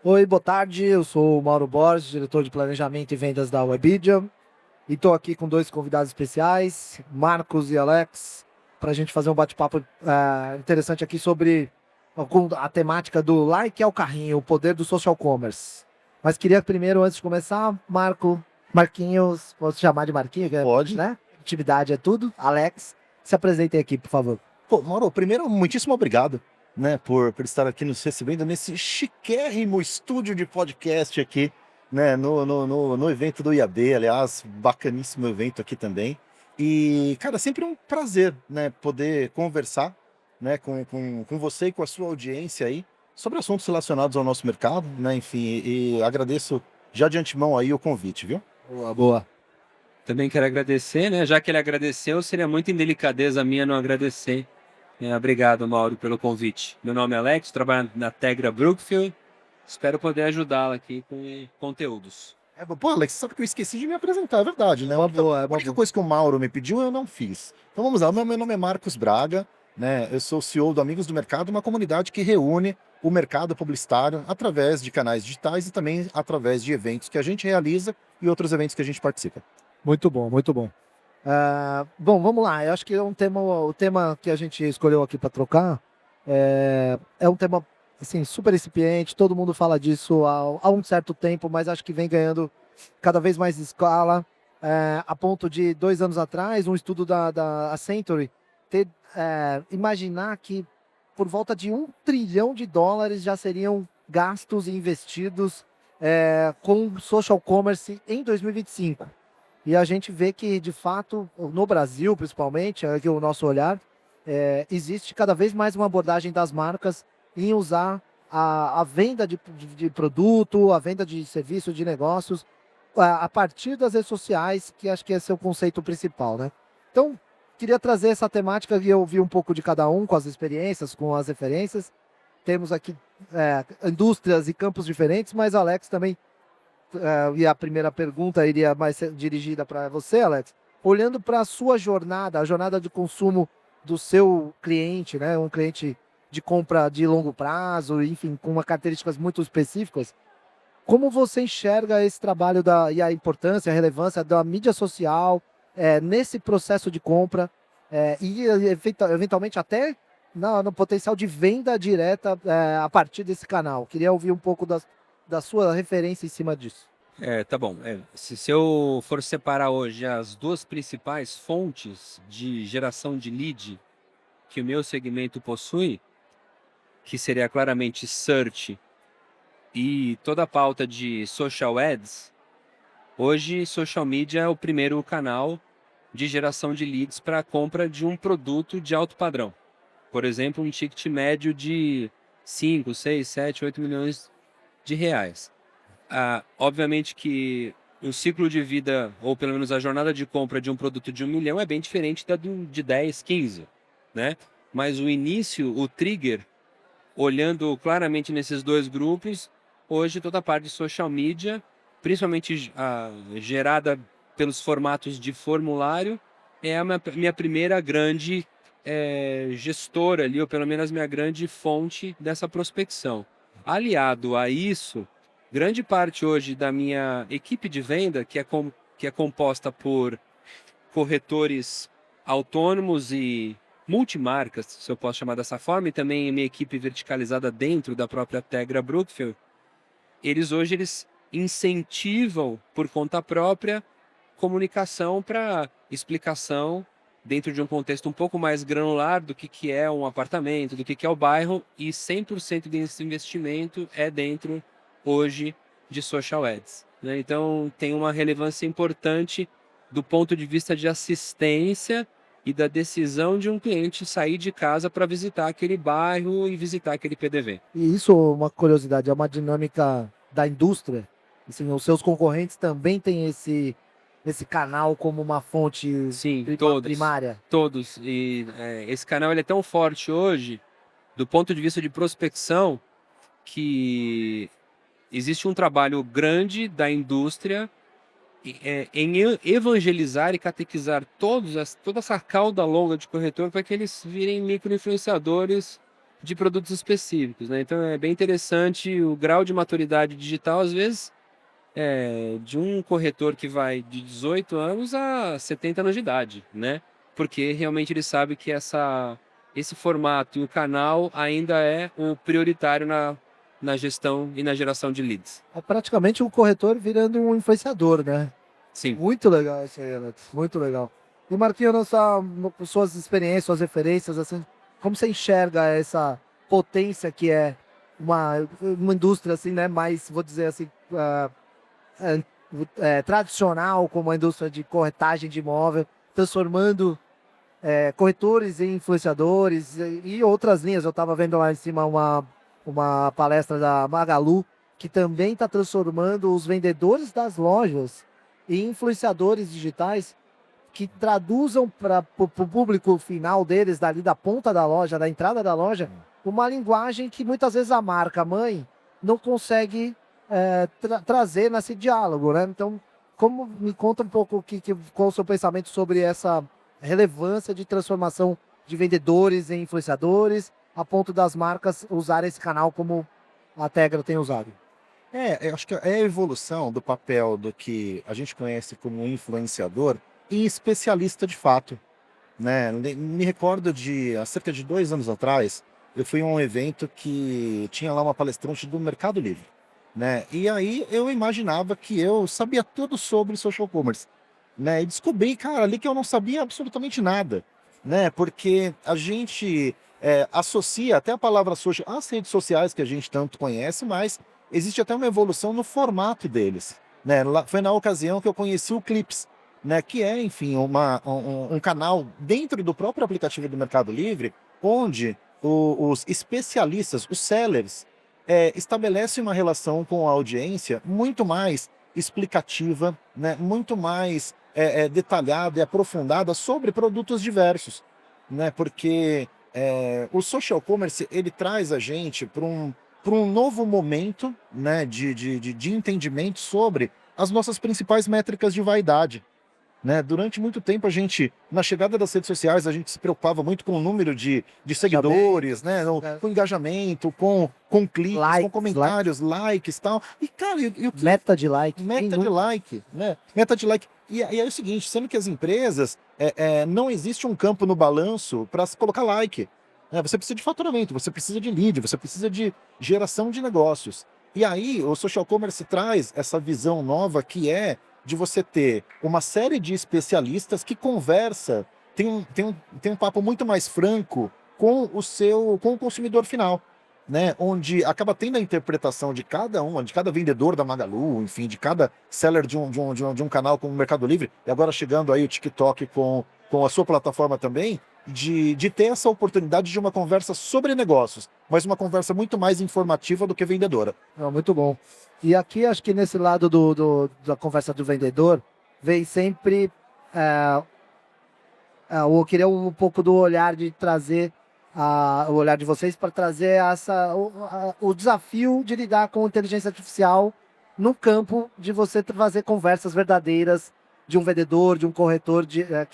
Oi, boa tarde. Eu sou o Mauro Borges, diretor de planejamento e vendas da Webidia. E estou aqui com dois convidados especiais, Marcos e Alex, para a gente fazer um bate-papo interessante aqui sobre a temática do like ao carrinho, o poder do social commerce. Mas queria primeiro, antes de começar, Marquinhos, posso chamar de Marquinhos, Pode. né? Intimidade é tudo. Alex, se apresentem aqui, por favor. Pô, Mauro, primeiro, muitíssimo obrigado, né, por estar aqui nos recebendo nesse chiquérrimo estúdio de podcast aqui, né, no evento do IAB, aliás, bacaníssimo evento aqui também. E, cara, sempre um prazer, né, poder conversar, né, com você e com a sua audiência aí sobre assuntos relacionados ao nosso mercado, né, enfim, e agradeço já de antemão aí o convite, viu? Boa, boa. Também quero agradecer, né? Já que ele agradeceu, seria muita indelicadeza minha não agradecer. Obrigado, Mauro, pelo convite. Meu nome é Alex, trabalho na Tegra Brookfield. Espero poder ajudá-la aqui com conteúdos. Pô, Alex, sabe que eu esqueci de me apresentar, é verdade, né? Uma boa, A única coisa que o Mauro me pediu, eu não fiz. Então vamos lá, meu nome é Marcos Braga, né? Eu sou CEO do Amigos do Mercado, uma comunidade que reúne o mercado publicitário através de canais digitais e também através de eventos que a gente realiza e outros eventos que a gente participa. Muito bom, muito bom. Bom, vamos lá. Eu acho que é um tema, o tema que a gente escolheu aqui para trocar é um tema assim, super incipiente, todo mundo fala disso há um certo tempo, mas acho que vem ganhando cada vez mais escala, a ponto de 2 anos atrás, um estudo da Accenture imaginar que por volta de US$ 1 trilhão já seriam gastos e investidos com social commerce em 2025. E a gente vê que, de fato, no Brasil, principalmente, aqui o nosso olhar, existe cada vez mais uma abordagem das marcas em usar a venda de produto, a venda de serviço, de negócios, a partir das redes sociais, que acho que esse é o conceito principal, né? Então, queria trazer essa temática e eu ouvir um pouco de cada um, com as experiências, com as referências. Temos aqui indústrias e campos diferentes, mas Alex também e a primeira pergunta iria mais ser dirigida para você, Alex. Olhando para a sua jornada, a jornada de consumo do seu cliente, né? Um cliente de compra de longo prazo, enfim, com uma características muito específicas. Como você enxerga esse trabalho e a importância, a relevância da mídia social nesse processo de compra e eventualmente até no potencial de venda direta a partir desse canal? Queria ouvir um pouco da sua referência em cima disso. Tá bom. Se eu for separar hoje as duas principais fontes de geração de lead que o meu segmento possui, que seria claramente search e toda a pauta de social ads, hoje social media é o primeiro canal de geração de leads para a compra de um produto de alto padrão. Por exemplo, um ticket médio de 5, 6, 7, 8 milhões de reais. Obviamente que o ciclo de vida, ou pelo menos a jornada de compra de um produto de 1 milhão é bem diferente da de 10, 15, né? Mas o início, o trigger, olhando claramente nesses dois grupos, hoje toda a parte de social media, principalmente gerada pelos formatos de formulário, é a minha primeira grande gestora ali, ou pelo menos minha grande fonte dessa prospecção. Aliado a isso, grande parte hoje da minha equipe de venda, que é composta por corretores autônomos e multimarcas, se eu posso chamar dessa forma, e também minha equipe verticalizada dentro da própria Tegra Brookfield, eles incentivam por conta própria comunicação para explicação dentro de um contexto um pouco mais granular do que é um apartamento, do que é o bairro, e 100% desse investimento é dentro hoje de social ads, né? Então tem uma relevância importante do ponto de vista de assistência e da decisão de um cliente sair de casa para visitar aquele bairro e visitar aquele PDV. E isso, uma curiosidade, é uma dinâmica da indústria. Assim, os seus concorrentes também têm esse canal como uma fonte Sim, todos. primária. Todos. E esse canal ele é tão forte hoje, do ponto de vista de prospecção, que existe um trabalho grande da indústria em evangelizar e catequizar toda essa cauda longa de corretor para que eles virem micro-influenciadores de produtos específicos, né? Então é bem interessante o grau de maturidade digital, às vezes, de um corretor que vai de 18 anos a 70 anos de idade, né? Porque realmente ele sabe que esse formato e o canal ainda é o prioritário na gestão e na geração de leads. É praticamente um corretor virando um influenciador, né? Sim. Muito legal isso aí, Alex. Muito legal. E Marquinhos, suas experiências, suas referências, assim, como você enxerga essa potência que é uma indústria, assim, né? Mais, vou dizer assim, tradicional, como a indústria de corretagem de imóvel, transformando corretores em influenciadores e outras linhas. Eu estava vendo lá em cima uma palestra da Magalu, que também está transformando os vendedores das lojas em influenciadores digitais que traduzam para o público final deles, dali da ponta da loja, da entrada da loja, uma linguagem que muitas vezes a marca mãe não consegue trazer nesse diálogo, né? Então, me conta um pouco qual é o seu pensamento sobre essa relevância de transformação de vendedores em influenciadores, a ponto das marcas usarem esse canal como a Tegra tem usado. Eu acho que é a evolução do papel do que a gente conhece como influenciador e especialista de fato, né? Me recordo há cerca de 2 anos atrás, eu fui a um evento que tinha lá uma palestrante do Mercado Livre, né? E aí eu imaginava que eu sabia tudo sobre social commerce, né? E descobri, cara, ali que eu não sabia absolutamente nada, né? Porque a gente associa até a palavra social às redes sociais que a gente tanto conhece, mas existe até uma evolução no formato deles, né? Foi na ocasião que eu conheci o Clips, né? Que é, enfim, um canal dentro do próprio aplicativo do Mercado Livre, onde os especialistas, os sellers, estabelecem uma relação com a audiência muito mais explicativa, né? Muito mais detalhada e aprofundada sobre produtos diversos, né? Porque o social commerce ele traz a gente para um novo momento, né? De entendimento sobre as nossas principais métricas de vaidade, né? Durante muito tempo na chegada das redes sociais, a gente se preocupava muito com o número de seguidores, né? Com engajamento, com cliques, com comentários, likes e tal. E, cara, Meta de like. meta de like, né? Meta de like. E aí é o seguinte, sendo que as empresas, não existe um campo no balanço para se colocar like, né? Você precisa de faturamento, você precisa de lead, você precisa de geração de negócios. E aí o social commerce traz essa visão nova que é de você ter uma série de especialistas que conversa, tem um papo muito mais franco com o consumidor final, né? Onde acaba tendo a interpretação de cada vendedor da Magalu, enfim, de cada seller de um canal como o Mercado Livre, e agora chegando aí o TikTok com a sua plataforma também, de ter essa oportunidade de uma conversa sobre negócios, mas uma conversa muito mais informativa do que vendedora. Muito bom. E aqui, acho que nesse lado da conversa do vendedor, vem sempre. Eu queria um pouco do olhar de trazer, o olhar de vocês para trazer o desafio de lidar com inteligência artificial no campo de você fazer conversas verdadeiras de um vendedor, de um corretor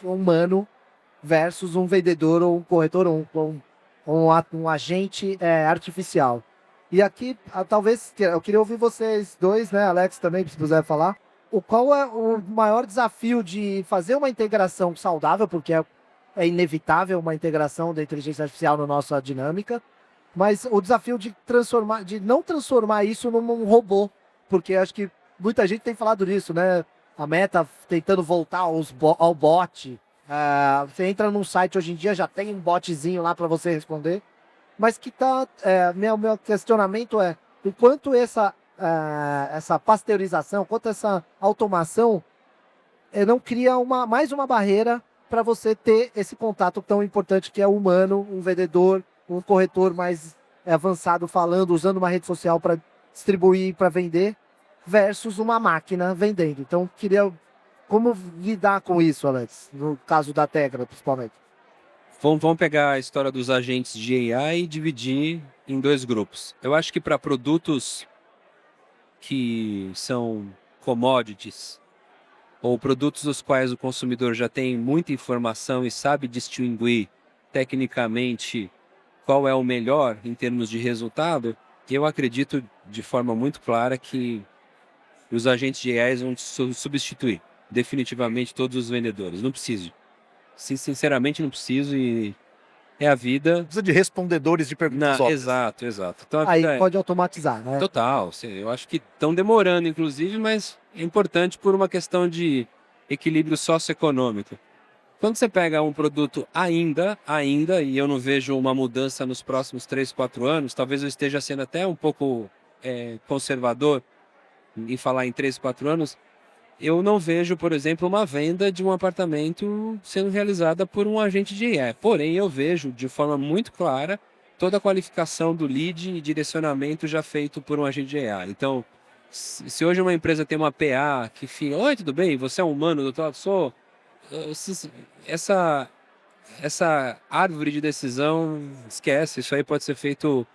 humano versus um vendedor ou um corretor um agente artificial. E aqui, talvez, eu queria ouvir vocês dois, né, Alex também, se quiser falar, qual é o maior desafio de fazer uma integração saudável, porque é inevitável uma integração da inteligência artificial na nossa dinâmica, mas o desafio de não transformar isso num robô, porque acho que muita gente tem falado disso, né? A Meta tentando voltar ao bot. Você entra num site hoje em dia, já tem um botzinho lá para você responder, mas que meu questionamento é o quanto essa pasteurização, quanto essa automação não cria mais uma barreira para você ter esse contato tão importante que é o humano, um vendedor, um corretor mais avançado falando, usando uma rede social para distribuir, para vender, versus uma máquina vendendo. Então, como lidar com isso, Alex? No caso da Tegra, principalmente. Vamos pegar a história dos agentes de AI e dividir em 2 grupos. Eu acho que para produtos que são commodities, ou produtos dos quais o consumidor já tem muita informação e sabe distinguir tecnicamente qual é o melhor em termos de resultado, eu acredito de forma muito clara que os agentes de AI vão substituir definitivamente todos os vendedores. Não preciso. Sinceramente, não preciso e é a vida. Precisa de respondedores de perguntas óbvias. Exato, exato. Então, a Aí vida pode automatizar, né? total. Eu acho que estão demorando, inclusive, mas é importante por uma questão de equilíbrio socioeconômico. Quando você pega um produto ainda, e eu não vejo uma mudança nos próximos 3, 4 anos, talvez eu esteja sendo até um pouco conservador em falar em 3, 4 anos, eu não vejo, por exemplo, uma venda de um apartamento sendo realizada por um agente de AI. Porém, eu vejo de forma muito clara toda a qualificação do lead e direcionamento já feito por um agente de AI. Então, se hoje uma empresa tem uma PA que fica, oi, tudo bem? Você é um humano, doutor? Sou. Essa árvore de decisão, esquece. Isso aí pode ser feito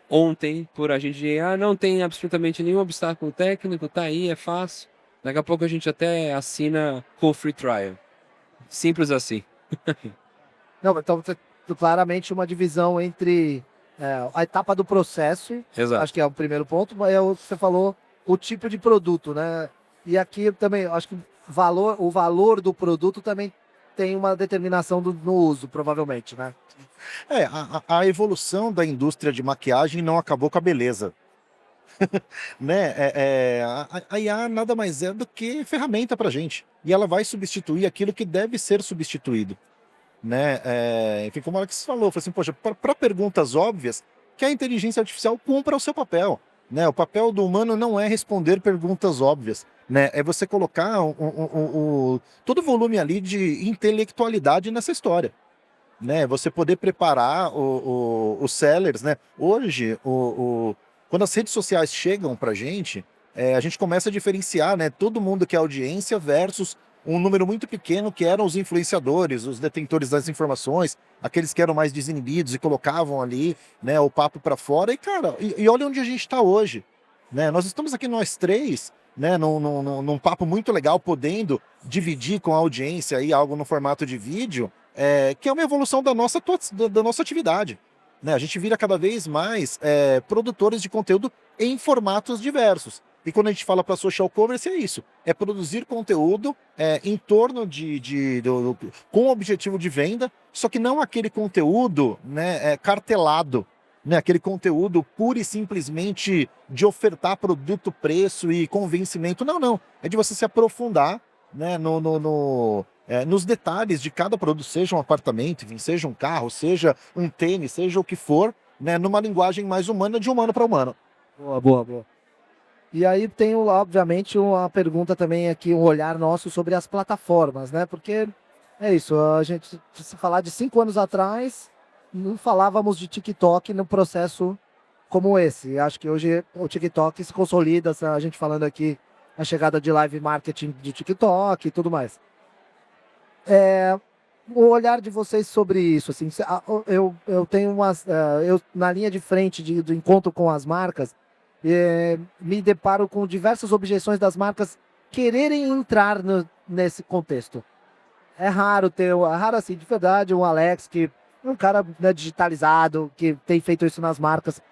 ontem por agente de AI. Não tem absolutamente nenhum obstáculo técnico, tá aí, é fácil. Daqui a pouco a gente até assina com free trial. Simples assim. Não, então claramente uma divisão entre a etapa do processo, Exato. acho que é o primeiro ponto, mas é o que você falou, o tipo de produto, né? E aqui também, acho que o valor do produto também tem uma determinação no uso, provavelmente, né? A evolução da indústria de maquiagem não acabou com a beleza. Né? A IA nada mais é do que ferramenta para gente. E ela vai substituir aquilo que deve ser substituído. Né? Enfim, como a Alex falou, assim, poxa, para perguntas óbvias, que a inteligência artificial cumpra o seu papel. Né? O papel do humano não é responder perguntas óbvias. Né? É você colocar todo o volume ali de intelectualidade nessa história. Né? Você poder preparar os sellers. Né? Hoje, quando as redes sociais chegam para a gente começa a diferenciar, né, todo mundo que é audiência versus um número muito pequeno que eram os influenciadores, os detentores das informações, aqueles que eram mais desinibidos e colocavam ali, né, o papo para fora. E, cara, e olha onde a gente está hoje. Né? Nós estamos aqui nós três, né, num papo muito legal, podendo dividir com a audiência aí algo no formato de vídeo, que é uma evolução da nossa atividade. Né? A gente vira cada vez mais produtores de conteúdo em formatos diversos. E quando a gente fala para social commerce, é isso. É produzir conteúdo em torno com o objetivo de venda, só que não aquele conteúdo, né, cartelado. Né? Aquele conteúdo pura e simplesmente de ofertar produto, preço e convencimento. Não. É de você se aprofundar, né, nos detalhes de cada produto, seja um apartamento, enfim, seja um carro, seja um tênis, seja o que for, né, numa linguagem mais humana, de humano para humano. Boa. E aí tem, obviamente, uma pergunta também aqui, um olhar nosso sobre as plataformas, né? Porque é isso, a gente, se falar de 5 anos atrás, não falávamos de TikTok num processo como esse. Acho que hoje o TikTok se consolida, a gente falando aqui, a chegada de live marketing de TikTok e tudo mais. O olhar de vocês sobre isso, assim, eu tenho eu na linha de frente do encontro com as marcas, me deparo com diversas objeções das marcas quererem entrar nesse contexto. É raro assim, de verdade, um Alex, que é um cara, né, digitalizado, que tem feito isso nas marcas,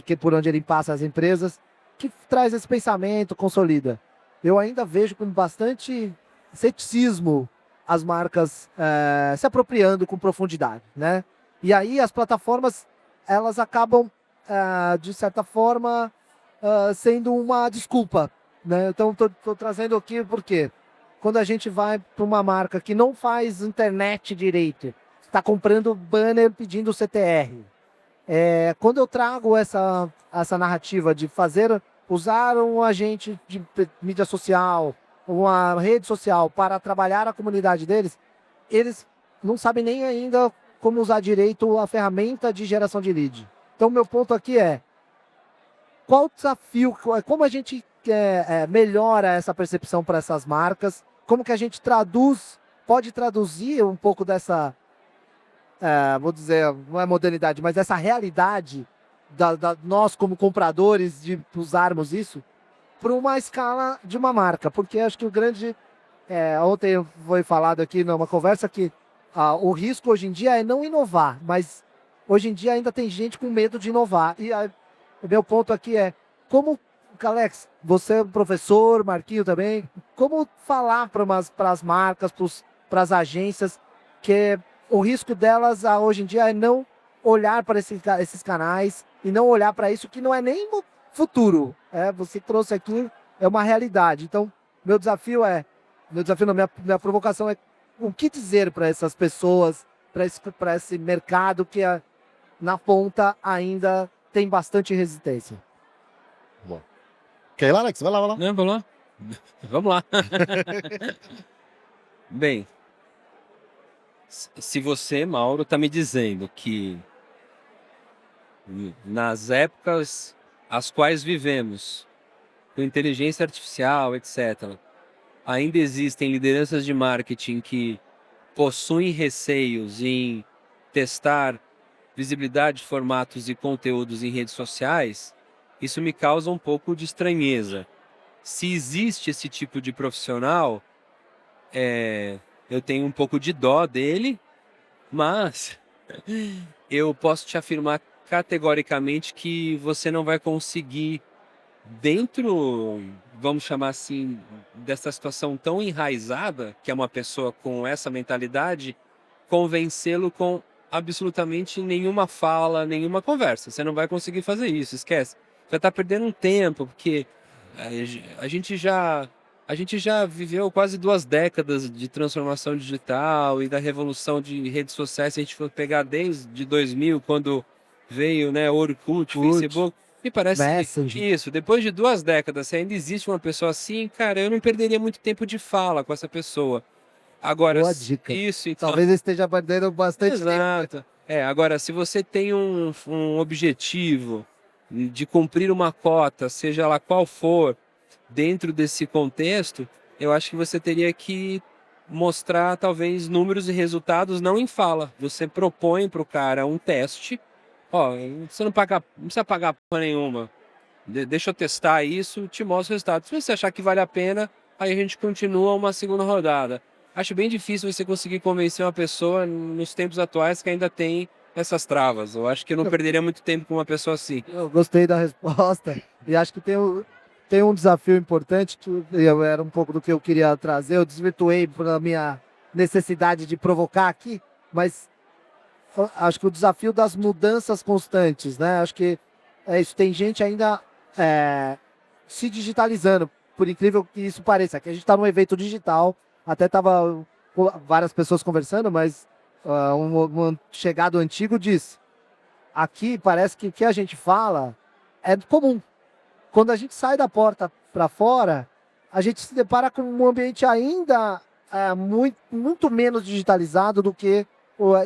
que por onde ele passa as empresas, que traz esse pensamento, consolida. Eu ainda vejo com bastante ceticismo as marcas se apropriando com profundidade, né? E aí as plataformas, elas acabam, de certa forma, sendo uma desculpa, né? Então, tô trazendo aqui porque quando a gente vai para uma marca que não faz internet direito, está comprando banner pedindo CTR. Quando eu trago essa narrativa de usar um agente de mídia social, uma rede social para trabalhar a comunidade deles, eles não sabem nem ainda como usar direito a ferramenta de geração de lead. Então, meu ponto aqui qual o desafio, como a gente melhora essa percepção para essas marcas, como que a gente pode traduzir um pouco dessa, vou dizer, não é modernidade, mas essa realidade nós como compradores de usarmos isso para uma escala de uma marca, porque acho que o grande, ontem foi falado aqui numa conversa que o risco hoje em dia é não inovar, mas hoje em dia ainda tem gente com medo de inovar. E o meu ponto aqui é, como, Alex, você é um professor, Marquinho também, como falar para as marcas, para as agências, que o risco delas hoje em dia é não olhar para esses canais e não olhar para isso que não é nem o futuro. Você trouxe aqui, é uma realidade. Então, meu desafio, não, minha provocação é o que dizer para essas pessoas, para esse mercado que na ponta ainda tem bastante resistência. Bom. Quer ir lá, Alex? Vai lá, vai lá. Não, vamos lá. Vamos lá. Bem, se você, Mauro, está me dizendo que nas épocas as quais vivemos, com inteligência artificial, etc., ainda existem lideranças de marketing que possuem receios em testar visibilidade, formatos e conteúdos em redes sociais, isso me causa um pouco de estranheza. Se existe esse tipo de profissional, eu tenho um pouco de dó dele, mas eu posso te afirmar categoricamente que você não vai conseguir, dentro, vamos chamar assim, dessa situação tão enraizada, que é uma pessoa com essa mentalidade, convencê-lo com absolutamente nenhuma fala, nenhuma conversa. Você não vai conseguir fazer isso, esquece. Você está perdendo um tempo, porque a gente já viveu quase 2 décadas de transformação digital e da revolução de redes sociais. Se a gente for pegar desde 2000, quando veio, né, Orkut, Facebook, me parece Messenger. isso. Depois de 2 décadas, se ainda existe uma pessoa assim, cara, eu não perderia muito tempo de fala com essa pessoa. Agora, Boa dica. isso, então. Talvez eu esteja perdendo bastante tempo. Exato. Agora, se você tem um objetivo de cumprir uma cota, seja lá qual for, dentro desse contexto, eu acho que você teria que mostrar talvez números e resultados não em fala. Você propõe para o cara um teste. Ó, você não precisa pagar porra nenhuma. Deixa eu testar isso, te mostro o resultado. Se você achar que vale a pena, aí a gente continua uma segunda rodada. Acho bem difícil você conseguir convencer uma pessoa nos tempos atuais que ainda tem essas travas. Eu acho que eu não perderia muito tempo com uma pessoa assim. Eu gostei da resposta e acho que tem um desafio importante que era um pouco do que eu queria trazer. Eu desvirtuei pela minha necessidade de provocar aqui, mas acho que o desafio das mudanças constantes, né? Acho que isso. Tem gente ainda se digitalizando, por incrível que isso pareça. Aqui a gente está num evento digital, até estava várias pessoas conversando, mas um chegado antigo disse: aqui parece que o que a gente fala é comum. Quando a gente sai da porta para fora, a gente se depara com um ambiente ainda muito, muito menos digitalizado do que,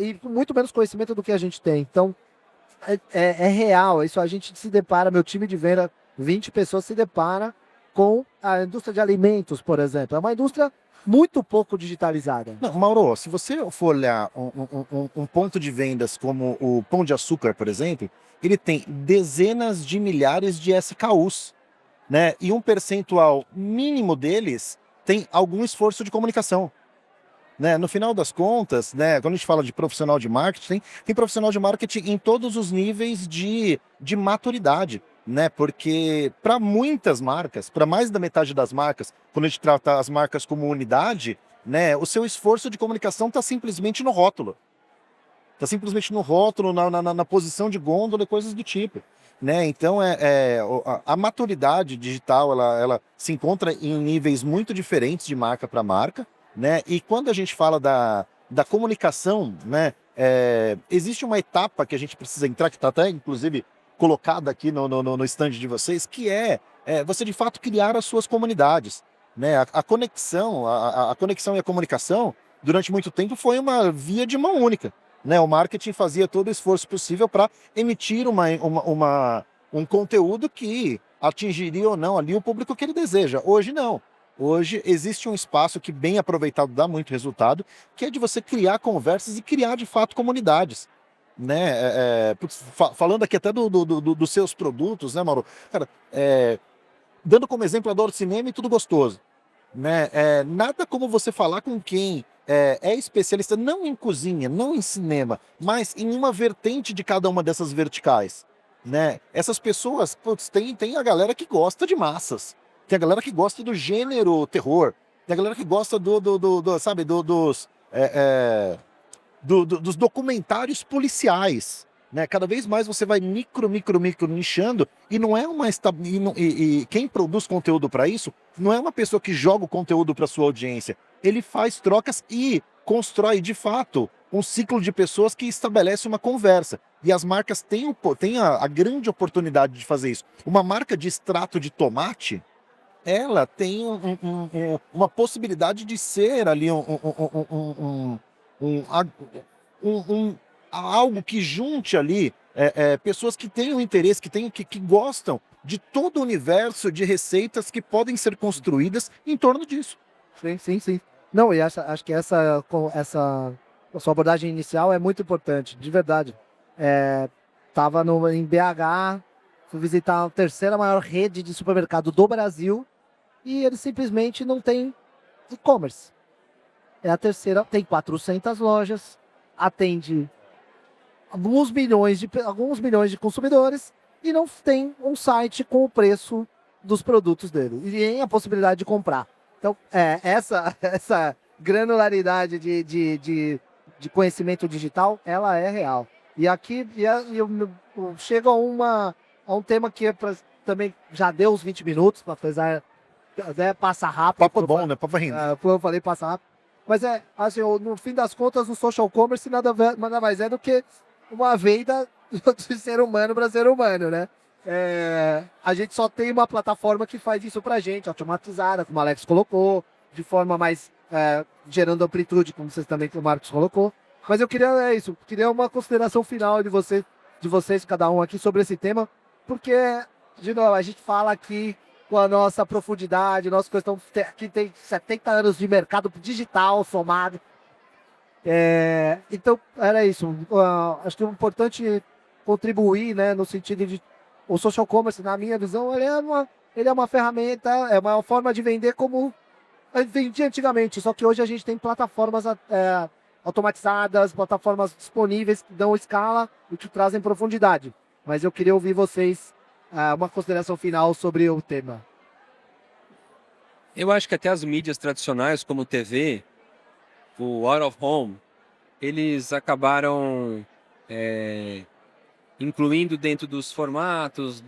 e com muito menos conhecimento do que a gente tem. Então, é real, isso a gente se depara, meu time de venda, 20 pessoas se depara com a indústria de alimentos, por exemplo. É uma indústria muito pouco digitalizada. Não, Mauro, se você for olhar um ponto de vendas como o Pão de Açúcar, por exemplo, ele tem dezenas de milhares de SKUs, né? E um percentual mínimo deles tem algum esforço de comunicação. Né? No final das contas, né, quando a gente fala de profissional de marketing, tem profissional de marketing em todos os níveis de maturidade. Né? Porque para muitas marcas, para mais da metade das marcas, quando a gente trata as marcas como unidade, né, o seu esforço de comunicação está simplesmente no rótulo. Está simplesmente no rótulo, na posição de gôndola e coisas do tipo. Né? Então, a maturidade digital ela se encontra em níveis muito diferentes de marca para marca. Né? E quando a gente fala da comunicação, né, existe uma etapa que a gente precisa entrar, que está até, inclusive, colocada aqui no stand de vocês, que você, de fato, criar as suas comunidades. Né? A conexão e a comunicação, durante muito tempo, foi uma via de mão única. Né? O marketing fazia todo o esforço possível para emitir um conteúdo que atingiria ou não ali o público que ele deseja. Hoje, não. Hoje existe um espaço que, bem aproveitado, dá muito resultado, que é de você criar conversas e criar, de fato, comunidades. Né? Falando aqui até dos seus produtos, né, Mauro? Cara, dando como exemplo, adoro cinema e tudo gostoso. Né? Nada como você falar com quem é especialista não em cozinha, não em cinema, mas em uma vertente de cada uma dessas verticais, né? Essas pessoas, putz, tem a galera que gosta de massas, tem a galera que gosta do gênero terror, tem a galera que gosta sabe, dos documentários policiais, né? Cada vez mais você vai micro nichando e não é e quem produz conteúdo para isso não é uma pessoa que joga o conteúdo para sua audiência. Ele faz trocas e constrói de fato um ciclo de pessoas que estabelece uma conversa. E as marcas têm a grande oportunidade de fazer isso. Uma marca de extrato de tomate, ela tem uma possibilidade de ser ali um, algo que junte ali pessoas que tenham interesse, que gostam de todo o universo de receitas que podem ser construídas em torno disso. Sim, sim, sim. Não, e acho que essa a sua abordagem inicial é muito importante, de verdade. Tava em BH, fui visitar a terceira maior rede de supermercado do Brasil e eles simplesmente não têm e-commerce. É a terceira, tem 400 lojas, atende alguns milhões de consumidores e não tem um site com o preço dos produtos dele e nem a possibilidade de comprar. Então, essa granularidade de conhecimento digital, ela é real. E aqui chega a um tema que também já deu os 20 minutos, apesar de passar rápido. Papo bom, né? Papo rindo. Eu falei passar rápido. Mas assim, no fim das contas, o social commerce nada mais é do que uma venda de ser humano para ser humano, né? A gente só tem uma plataforma que faz isso pra gente, automatizada, como o Alex colocou, de forma mais gerando amplitude, como o Marcos colocou. Mas eu queria uma consideração final de vocês, cada um aqui, sobre esse tema, porque, de novo, a gente fala aqui com a nossa profundidade, nossa questão que tem 70 anos de mercado digital somado. Então, era isso. Acho que é importante contribuir, né, no sentido de o social commerce, na minha visão, ele é uma ferramenta, é uma forma de vender como vendia antigamente, só que hoje a gente tem plataformas automatizadas, plataformas disponíveis que dão escala e que trazem profundidade. Mas eu queria ouvir vocês uma consideração final sobre o tema. Eu acho que até as mídias tradicionais, como TV, o out of home, eles acabaram incluindo dentro dos formatos,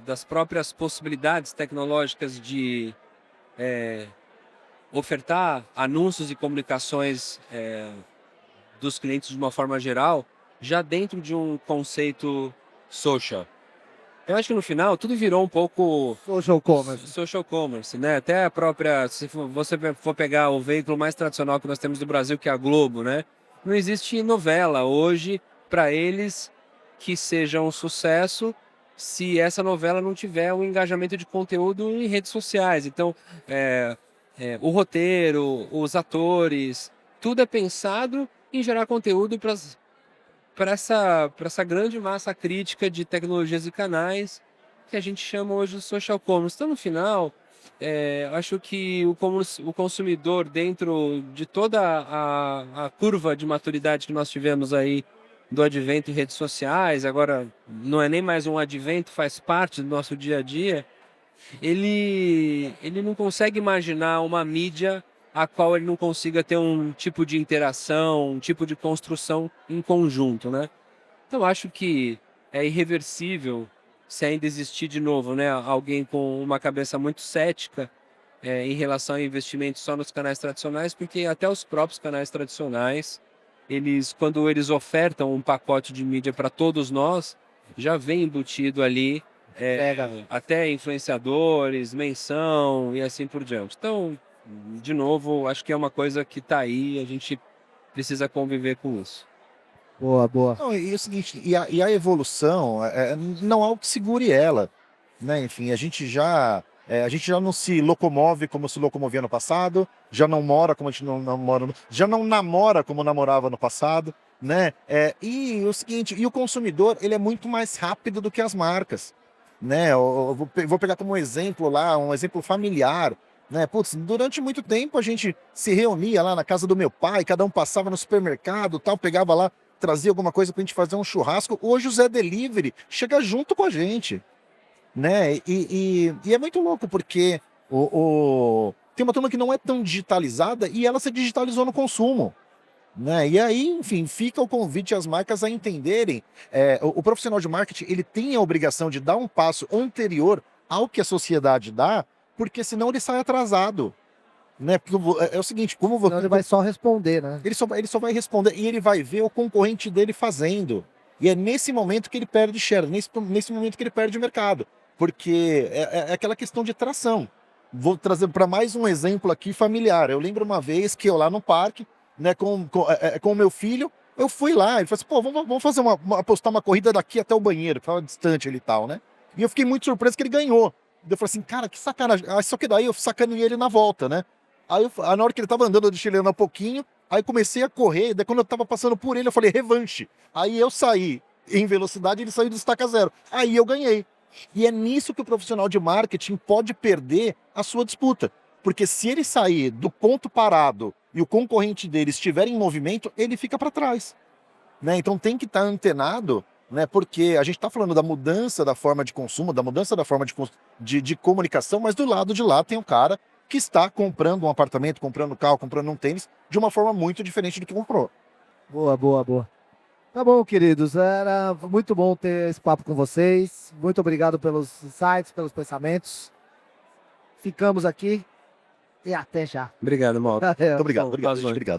das próprias possibilidades tecnológicas de ofertar anúncios e comunicações dos clientes de uma forma geral, já dentro de um conceito social. Eu acho que no final tudo virou um pouco social commerce, né? Até a própria, se você for pegar o veículo mais tradicional que nós temos do Brasil, que é a Globo, né? Não existe novela hoje para eles que seja um sucesso se essa novela não tiver um engajamento de conteúdo em redes sociais. Então, o roteiro, os atores, tudo é pensado em gerar conteúdo para essa grande massa crítica de tecnologias e canais que a gente chama hoje de social commerce. Então, no final, acho que o consumidor, dentro de toda a curva de maturidade que nós tivemos aí do advento em redes sociais, agora não é nem mais um advento, faz parte do nosso dia a dia, ele não consegue imaginar uma mídia a qual ele não consiga ter um tipo de interação, um tipo de construção em conjunto, né? Então acho que é irreversível se ainda existir de novo, né, alguém com uma cabeça muito cética em relação a investimentos só nos canais tradicionais, porque até os próprios canais tradicionais, quando eles ofertam um pacote de mídia para todos nós, já vem embutido ali até influenciadores, menção e assim por diante. Então, de novo, acho que é uma coisa que está aí, a gente precisa conviver com isso. Boa. Não, e é o seguinte, e a evolução, não há o que segure ela, né? Enfim, a gente já não se locomove como se locomovia no passado, já não mora como a gente não namora, já não namora como namorava no passado, né? E o seguinte, e o consumidor, ele é muito mais rápido do que as marcas, né? Eu vou pegar como exemplo lá, um exemplo familiar. Né? Putz, durante muito tempo a gente se reunia lá na casa do meu pai, cada um passava no supermercado, tal, pegava lá, trazia alguma coisa pra gente fazer um churrasco. Hoje o Zé Delivery chega junto com a gente, né? E é muito louco, porque tem uma turma que não é tão digitalizada e ela se digitalizou no consumo. Né? E aí, enfim, fica o convite às marcas a entenderem. O profissional de marketing ele tem a obrigação de dar um passo anterior ao que a sociedade dá, porque senão ele sai atrasado. Né? Porque é o seguinte, como Senão ele vai só responder, né? ele só vai responder e ele vai ver o concorrente dele fazendo. E é nesse momento que ele perde share, nesse momento que ele perde mercado. Porque é aquela questão de tração. Vou trazer para mais um exemplo aqui familiar. Eu lembro uma vez que eu lá no parque, né, com o meu filho, eu fui lá, ele falou assim, pô, vamos fazer apostar uma corrida daqui até o banheiro, que estava distante ele e tal, né? E eu fiquei muito surpreso que ele ganhou. Eu falei assim, cara, que sacanagem. Só que daí eu sacaneei ele na volta, né? Aí na hora que ele tava andando, eu deixei ele andar um pouquinho, aí comecei a correr, daí quando eu tava passando por ele, eu falei, revanche. Aí eu saí em velocidade, ele saiu do estaca zero. Aí eu ganhei. E é nisso que o profissional de marketing pode perder a sua disputa. Porque se ele sair do ponto parado e o concorrente dele estiver em movimento, ele fica para trás. Né? Então tem que estar antenado, né? Porque a gente está falando da mudança da forma de consumo, da mudança da forma de comunicação, mas do lado de lá tem um cara que está comprando um apartamento, comprando um carro, comprando um tênis, de uma forma muito diferente do que comprou. Boa, boa, boa. Tá bom, queridos. Era muito bom ter esse papo com vocês. Muito obrigado pelos insights, pelos pensamentos. Ficamos aqui e até já. Obrigado, Mauro. Valeu. Muito obrigado, gente, Vazou. obrigado.